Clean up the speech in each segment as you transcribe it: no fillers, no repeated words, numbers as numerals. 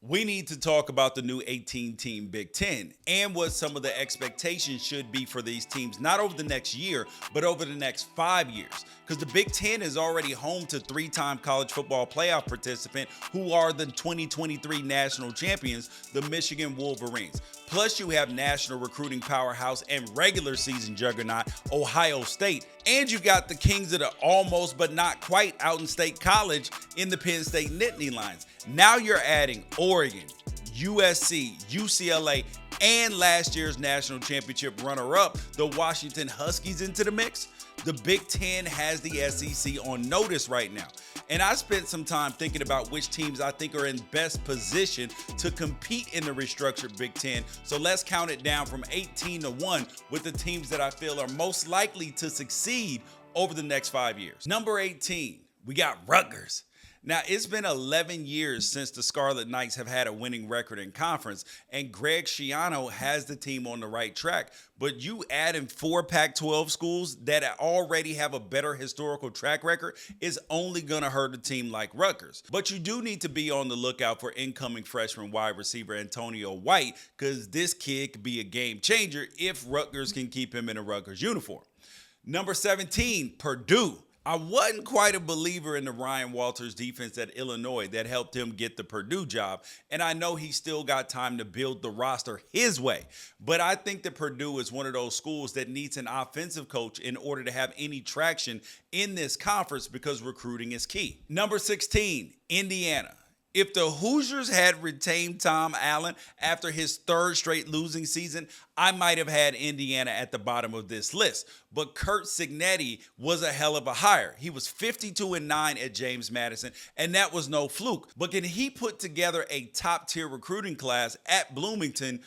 We need to talk about the new 18-team Big Ten and what some of the expectations should be for these teams, not over the next year, but over the next 5 years. Because the Big Ten is already home to three-time college football playoff participant who are the 2023 national champions, the Michigan Wolverines. Plus, you have national recruiting powerhouse and regular season juggernaut, Ohio State. And you got the kings of the almost but not quite out in state college in the Penn State Nittany Lions. Now you're adding Oregon, USC, UCLA, and last year's national championship runner-up, the Washington Huskies, into the mix. The Big Ten has the SEC on notice right now. And I spent some time thinking about which teams I think are in best position to compete in the restructured Big Ten. So let's count it down from 18 to 1 with the teams that I feel are most likely to succeed over the next 5 years. Number 18, we got Rutgers. Now, it's been 11 years since the Scarlet Knights have had a winning record in conference, and Greg Schiano has the team on the right track. But you add in 4 Pac-12 schools that already have a better historical track record is only going to hurt a team like Rutgers. But you do need to be on the lookout for incoming freshman wide receiver Antonio White, because this kid could be a game changer if Rutgers can keep him in a Rutgers uniform. Number 17, Purdue. I wasn't quite a believer in the Ryan Walters defense at Illinois that helped him get the Purdue job, and I know he's still got time to build the roster his way. But I think that Purdue is one of those schools that needs an offensive coach in order to have any traction in this conference because recruiting is key. Number 16, Indiana. If the Hoosiers had retained Tom Allen after his 3rd straight losing season, I might have had Indiana at the bottom of this list. But Curt Cignetti was a hell of a hire. He was 52-9 at James Madison, and that was no fluke. But can he put together a top-tier recruiting class at Bloomington?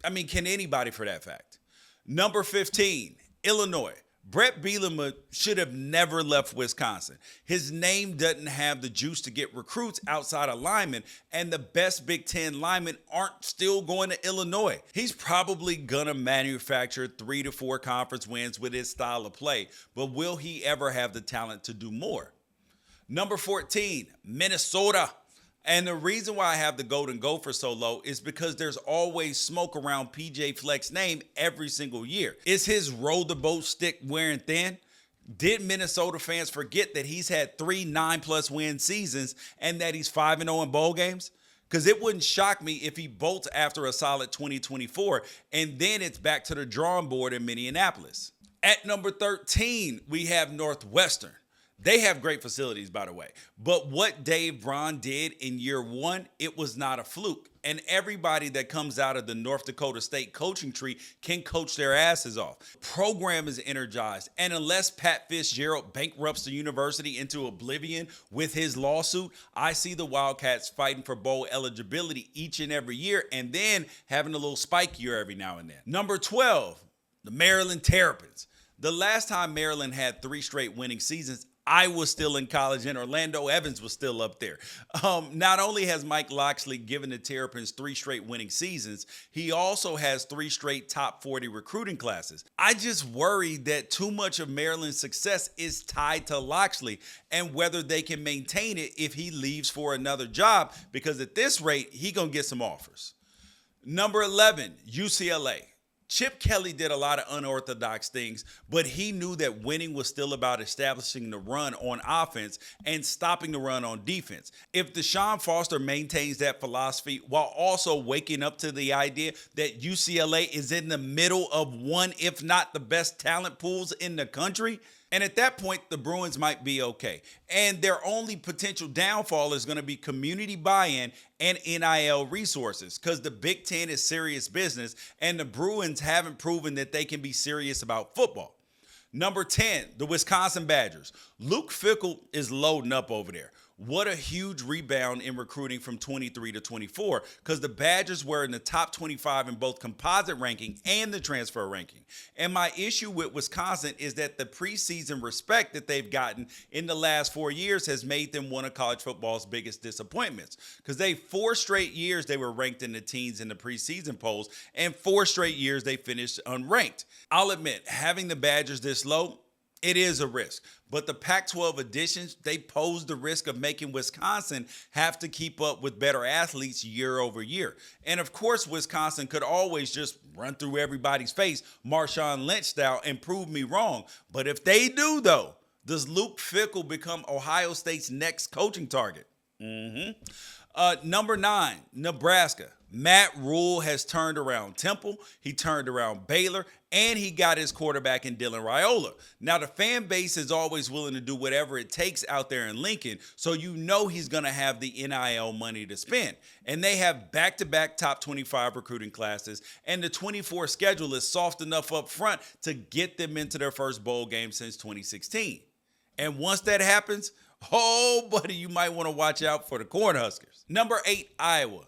I mean, can anybody for that fact? Number 15, Illinois. Brett Bielema should have never left Wisconsin. His name doesn't have the juice to get recruits outside of linemen, and the best Big Ten linemen aren't still going to Illinois. He's probably going to manufacture 3 to 4 conference wins with his style of play, but will he ever have the talent to do more? Number 14, Minnesota. And the reason why I have the Golden Gopher so low is because there's always smoke around PJ Fleck's name every single year. Is his roll the boat stick wearing thin? Did Minnesota fans forget that he's had 3 9+ win seasons and that he's 5-0 in bowl games? Because it wouldn't shock me if he bolts after a solid 2024 and then it's back to the drawing board in Minneapolis. At number 13, we have Northwestern. They have great facilities, by the way. But what Dave Braun did in year 1, it was not a fluke. And everybody that comes out of the North Dakota State coaching tree can coach their asses off. Program is energized. And unless Pat Fitzgerald bankrupts the university into oblivion with his lawsuit, I see the Wildcats fighting for bowl eligibility each and every year and then having a little spike year every now and then. Number 12, the Maryland Terrapins. The last time Maryland had 3 straight winning seasons, I was still in college and Orlando Evans was still up there. Not only has Mike Locksley given the Terrapins 3 straight winning seasons, he also has 3 straight top 40 recruiting classes. I just worry that too much of Maryland's success is tied to Locksley and whether they can maintain it if he leaves for another job, because at this rate, he gonna get some offers. Number 11, UCLA. Chip Kelly did a lot of unorthodox things, but he knew that winning was still about establishing the run on offense and stopping the run on defense. If Deshaun Foster maintains that philosophy while also waking up to the idea that UCLA is in the middle of one, if not the best talent pools in the country, and at that point, the Bruins might be okay. And their only potential downfall is going to be community buy-in and NIL resources, because the Big Ten is serious business and the Bruins haven't proven that they can be serious about football. Number 10, the Wisconsin Badgers. Luke Fickell is loading up over there. What a huge rebound in recruiting from 23 to 24, because the Badgers were in the top 25 in both composite ranking and the transfer ranking. And my issue with Wisconsin is that the preseason respect that they've gotten in the last 4 years has made them one of college football's biggest disappointments, because 4 straight years they were ranked in the teens in the preseason polls, and 4 straight years they finished unranked. I'll admit, having the Badgers this low, It is a risk. But the Pac-12 additions, they pose the risk of making Wisconsin have to keep up with better athletes year over year. And of course, Wisconsin could always just run through everybody's face, Marshawn Lynch style, and prove me wrong. But if they do, though, does Luke Fickell become Ohio State's next coaching target? Number 9, Nebraska. Matt Rule has turned around Temple, he turned around Baylor, and he got his quarterback in Dylan Raiola. Now, the fan base is always willing to do whatever it takes out there in Lincoln, so you know he's going to have the NIL money to spend. And they have back-to-back top 25 recruiting classes, and the 24 schedule is soft enough up front to get them into their first bowl game since 2016. And once that happens, oh, buddy, you might want to watch out for the Cornhuskers. Number 8, Iowa.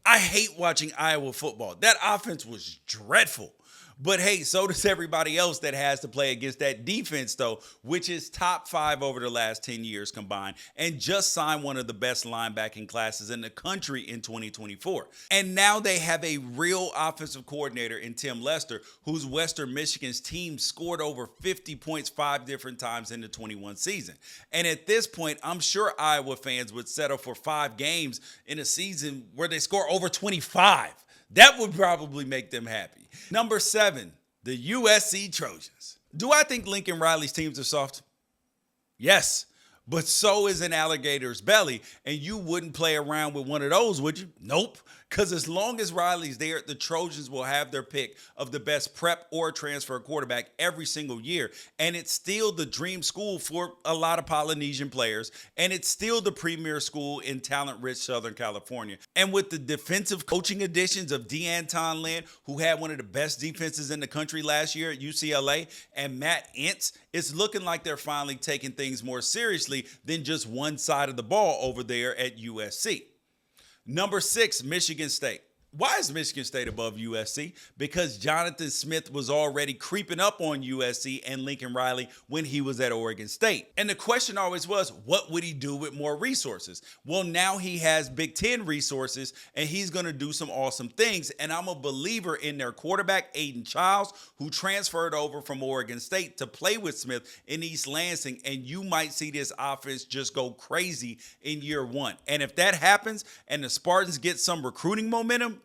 I hate watching Iowa football. That offense was dreadful. But hey, so does everybody else that has to play against that defense, though, which is top 5 over the last 10 years combined, and just signed one of the best linebacking classes in the country in 2024. And now they have a real offensive coordinator in Tim Lester, whose Western Michigan's team scored over 50 points 5 different times in the 21 season. And at this point, I'm sure Iowa fans would settle for 5 games in a season where they score over 25. That would probably make them happy. Number 7, the USC Trojans. Do I think Lincoln Riley's teams are soft? Yes, but so is an alligator's belly, and you wouldn't play around with one of those, would you? Nope. Because as long as Riley's there, the Trojans will have their pick of the best prep or transfer quarterback every single year. And it's still the dream school for a lot of Polynesian players. And it's still the premier school in talent-rich Southern California. And with the defensive coaching additions of DeAnton Lynn, who had one of the best defenses in the country last year at UCLA, and Matt Entz, it's looking like they're finally taking things more seriously than just one side of the ball over there at USC. Number 6, Michigan State. Why is Michigan State above USC? Because Jonathan Smith was already creeping up on USC and Lincoln Riley when he was at Oregon State. And the question always was, what would he do with more resources? Well, now he has Big Ten resources, and he's going to do some awesome things. And I'm a believer in their quarterback, Aiden Childs, who transferred over from Oregon State to play with Smith in East Lansing. And you might see this offense just go crazy in year 1. And if that happens and the Spartans get some recruiting momentum,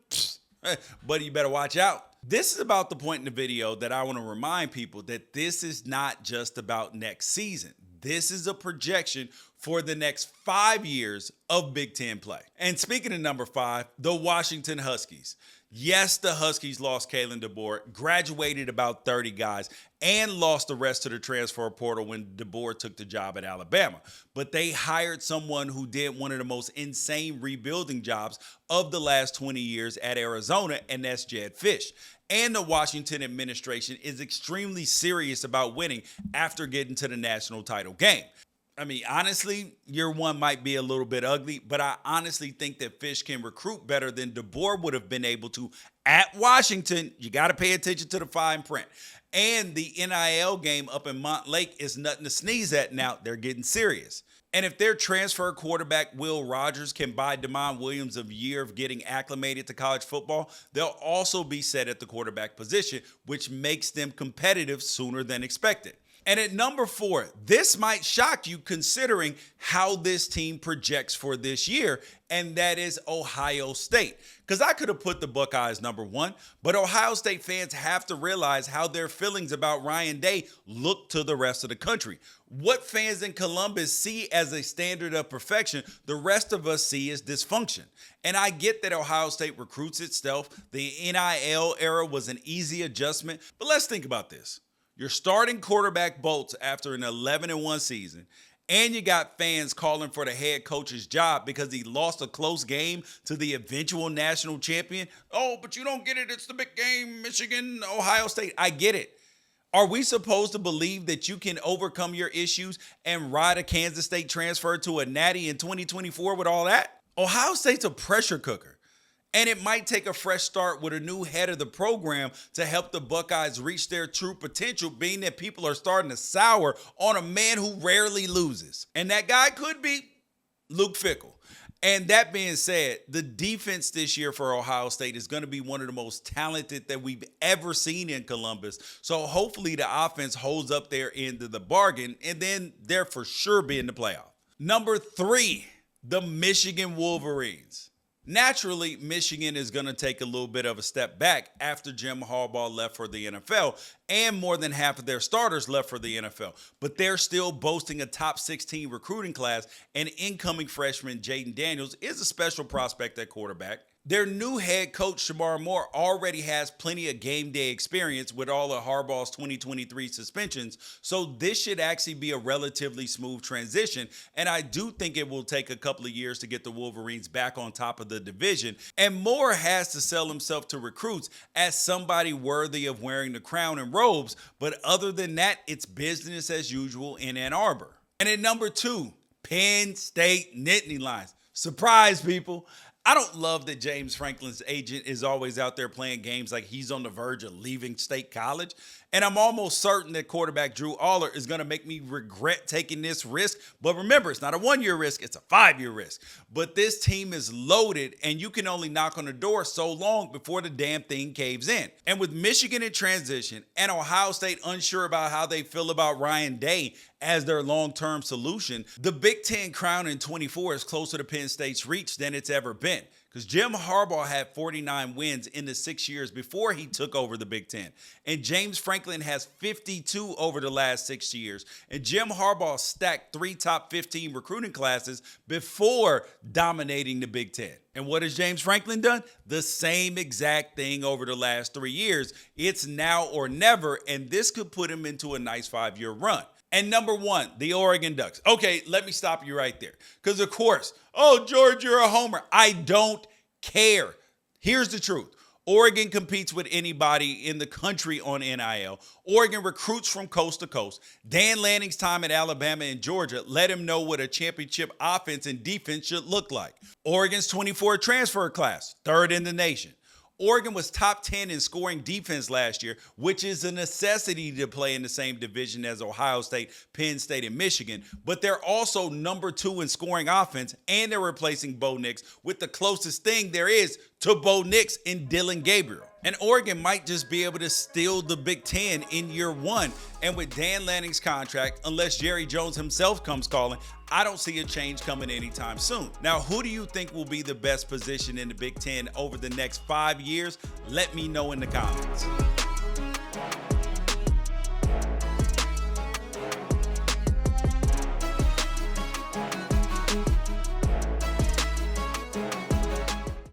buddy, you better watch out. This is about the point in the video that I want to remind people that this is not just about next season. This is a projection for the next 5 years of Big Ten play. And speaking of number 5, the Washington Huskies. Yes, the Huskies lost Kalen DeBoer, graduated about 30 guys, and lost the rest to the transfer portal when DeBoer took the job at Alabama. But they hired someone who did one of the most insane rebuilding jobs of the last 20 years at Arizona, and that's Jed Fish. And the Washington administration is extremely serious about winning after getting to the national title game. I mean, honestly, year 1 might be a little bit ugly, but I honestly think that Fish can recruit better than DeBoer would have been able to at Washington. You got to pay attention to the fine print. And the NIL game up in Montlake is nothing to sneeze at now. They're getting serious. And if their transfer quarterback, Will Rogers, can buy DeMond Williams a year of getting acclimated to college football, they'll also be set at the quarterback position, which makes them competitive sooner than expected. And at number 4, this might shock you considering how this team projects for this year, and that is Ohio State. Because I could have put the Buckeyes number 1, but Ohio State fans have to realize how their feelings about Ryan Day look to the rest of the country. What fans in Columbus see as a standard of perfection, the rest of us see as dysfunction. And I get that Ohio State recruits itself. The NIL era was an easy adjustment, but let's think about this. Your starting quarterback bolts after an 11-1 season, and you got fans calling for the head coach's job because he lost a close game to the eventual national champion. Oh, but you don't get it. It's the big game, Michigan, Ohio State. I get it. Are we supposed to believe that you can overcome your issues and ride a Kansas State transfer to a natty in 2024 with all that? Ohio State's a pressure cooker. And it might take a fresh start with a new head of the program to help the Buckeyes reach their true potential, being that people are starting to sour on a man who rarely loses. And that guy could be Luke Fickell. And that being said, the defense this year for Ohio State is going to be one of the most talented that we've ever seen in Columbus. So hopefully the offense holds up their end of the bargain, and then they're for sure be in the playoff. Number 3, the Michigan Wolverines. Naturally, Michigan is going to take a little bit of a step back after Jim Harbaugh left for the NFL, and more than half of their starters left for the NFL. But they're still boasting a top 16 recruiting class, and incoming freshman Jaden Daniels is a special prospect at quarterback. Their new head coach, Shamar Moore, already has plenty of game day experience with all of Harbaugh's 2023 suspensions, so this should actually be a relatively smooth transition, and I do think it will take a couple of years to get the Wolverines back on top of the division, and Moore has to sell himself to recruits as somebody worthy of wearing the crown and robes, but other than that, it's business as usual in Ann Arbor. And at number 2, Penn State Nittany Lions. Surprise, people. I don't love that James Franklin's agent is always out there playing games like he's on the verge of leaving State College. And I'm almost certain that quarterback Drew Aller is going to make me regret taking this risk. But remember, it's not a 1-year risk, it's a 5-year risk. But this team is loaded, and you can only knock on the door so long before the damn thing caves in. And with Michigan in transition and Ohio State unsure about how they feel about Ryan Day as their long-term solution, the Big Ten crown in 24 is closer to Penn State's reach than it's ever been. Because Jim Harbaugh had 49 wins in the 6 years before he took over the Big Ten. And James Franklin has 52 over the last 6 years. And Jim Harbaugh stacked 3 top 15 recruiting classes before dominating the Big Ten. And what has James Franklin done? The same exact thing over the last 3 years. It's now or never, and this could put him into a nice 5-year run. And number 1, the Oregon Ducks. Okay, let me stop you right there. Because, of course, oh, George, you're a homer. I don't care. Here's the truth. Oregon competes with anybody in the country on NIL. Oregon recruits from coast to coast. Dan Lanning's time at Alabama and Georgia let him know what a championship offense and defense should look like. Oregon's 24 transfer class, 3rd in the nation. Oregon was top 10 in scoring defense last year, which is a necessity to play in the same division as Ohio State, Penn State, and Michigan. But they're also number 2 in scoring offense, and they're replacing Bo Nix with the closest thing there is to Bo Nix in Dylan Gabriel. And Oregon might just be able to steal the Big Ten in year 1. And with Dan Lanning's contract, unless Jerry Jones himself comes calling, I don't see a change coming anytime soon. Now, who do you think will be the best position in the Big Ten over the next 5 years? Let me know in the comments.